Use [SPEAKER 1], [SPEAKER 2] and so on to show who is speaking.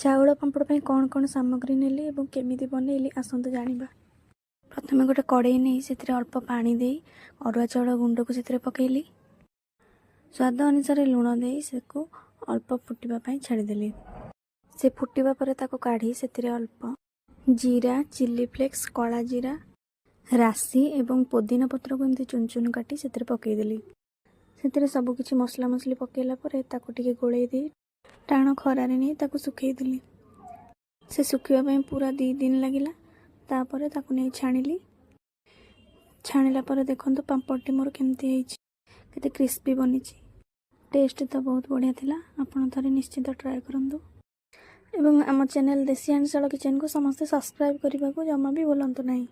[SPEAKER 1] चाउल पांपड़ पे कौन कौन सामग्री नेली एवं केमिति बनैली आसंतु जानिबा। प्रथमे गोटे कड़ाई नहीं से अल्प पानी दे अरुआ चाउल गुंड को से पकईली। स्वाद अनुसार लुण दे से अल्प फुटापी छाड़देली। से फुटिबा परे ताको काढ़ी से अल्प जीरा, चिली फ्लेक्स, कला जीरा, राशि एवं पुदीना पत्र को एमती चुन चुन काटी से पकईदेली। से सबकि मसला मसली पकईला ताको टिके गोलई दे टाण खरारे नहीं ताको सुखईदेली। से सुखिबा पूरा 2 दिन लगिला। तापर ताको नहीं छाणिली। छाणिला पर देखंतु पांपड़टी मोर केमती है, केते क्रिस्पी बनी। टेस्ट तो बहुत बढ़िया थिला। आपण थरे निश्चित ट्राए करंतु एवं आम चैनल देसी हांडशाल किचन को समस्त सब्सक्राइब करने को जमा भी भूलंतु नहीं।